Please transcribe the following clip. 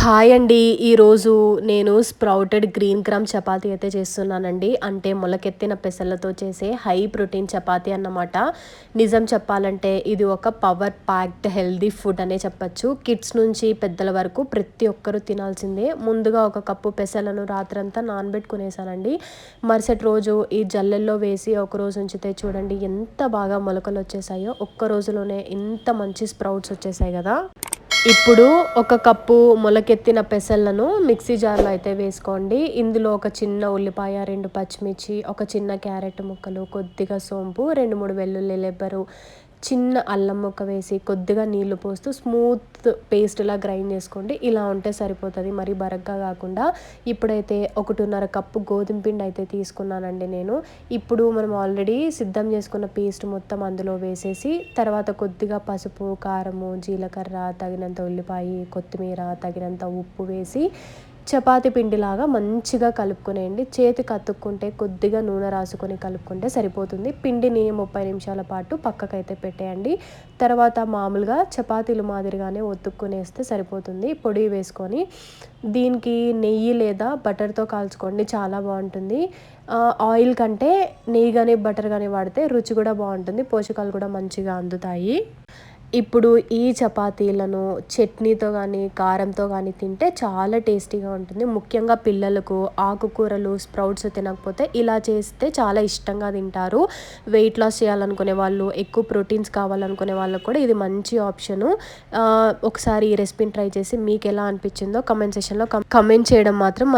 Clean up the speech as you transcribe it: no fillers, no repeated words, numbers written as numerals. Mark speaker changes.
Speaker 1: Hi అండి. ఈరోజు నేను స్ప్రౌటెడ్ గ్రీన్ గ్రామ్ చపాతీ అయితే చేస్తున్నానండి. అంటే మొలకెత్తిన పెసలతో చేసే హై ప్రోటీన్ చపాతీ అన్నమాట. నిజం చెప్పాలంటే ఇది ఒక పవర్ ప్యాక్డ్ హెల్తీ ఫుడ్ అనే చెప్పొచ్చు. కిడ్స్ నుంచి పెద్దల వరకు ప్రతి ఒక్కరు తినాల్సిందే. ముందుగా ఒక కప్పు పెసలను రాత్రంతా నానబెట్టుకునేసానండి. మరుసటి రోజు ఈ జల్లెల్లో వేసి ఒకరోజు ఉంచితే చూడండి ఎంత బాగా మొలకలు వచ్చేసాయో. ఒక్క రోజులోనే ఇంత మంచి స్ప్రౌట్స్ వచ్చేసాయి కదా! ఇప్పుడు ఒక కప్పు మొలకెత్తిన పెసలను మిక్సీ జార్లో అయితే వేసుకోండి. ఇందులో ఒక చిన్న ఉల్లిపాయ, 2 పచ్చిమిర్చి, ఒక చిన్న క్యారెట్ ముక్కలు, కొద్దిగా సోంపు, 2, 3 వెల్లుల్లి రెబ్బలు, చిన్న అల్లం ముక్క వేసి కొద్దిగా నీళ్లు పోస్తూ స్మూత్ పేస్ట్లా గ్రైండ్ చేసుకోండి. ఇలా ఉంటే సరిపోతుంది, మరి బరగ్గా కాకుండా. ఇప్పుడైతే 1.5 కప్పు గోధుమ పిండి అయితే తీసుకున్నానండి నేను. ఇప్పుడు మనం ఆల్రెడీ సిద్ధం చేసుకున్న పేస్ట్ మొత్తం అందులో వేసేసి తర్వాత కొద్దిగా పసుపు, కారము, జీలకర్ర, తగినంత ఉల్లిపాయ, కొత్తిమీర, తగినంత ఉప్పు వేసి చపాతీ పిండిలాగా మంచిగా కలుపుకునేయండి. చేతికి అతుక్కుంటే కొద్దిగా నూనె రాసుకొని కలుపుకుంటే సరిపోతుంది. పిండిని 30 నిమిషాల పాటు పక్కకైతే పెట్టేయండి. తర్వాత మామూలుగా చపాతీలు మాదిరిగానే ఒత్తుక్కునేస్తే సరిపోతుంది. పొడి వేసుకొని దీనికి నెయ్యి లేదా బటర్తో కాల్చుకోండి, చాలా బాగుంటుంది. ఆయిల్ కంటే నెయ్యి కానీ బటర్ కానీ వాడితే రుచి కూడా బాగుంటుంది, పోషకాలు కూడా మంచిగా అందుతాయి. ఇప్పుడు ఈ చపాతీలను చట్నీతో కానీ కారంతో కానీ తింటే చాలా టేస్టీగా ఉంటుంది. ముఖ్యంగా పిల్లలకు ఆకుకూరలు, స్ప్రౌట్స్ తినకపోతే ఇలా చేస్తే చాలా ఇష్టంగా తింటారు. వెయిట్ లాస్ చేయాలనుకునే వాళ్ళు, ఎక్కువ ప్రోటీన్స్ కావాలనుకునే వాళ్ళకు కూడా ఇది మంచి ఆప్షను. ఒకసారి ఈ రెసిపీని ట్రై చేసి మీకు ఎలా అనిపించిందో కమెంట్ సెక్షన్లో కమెంట్ చేయడం మాత్రం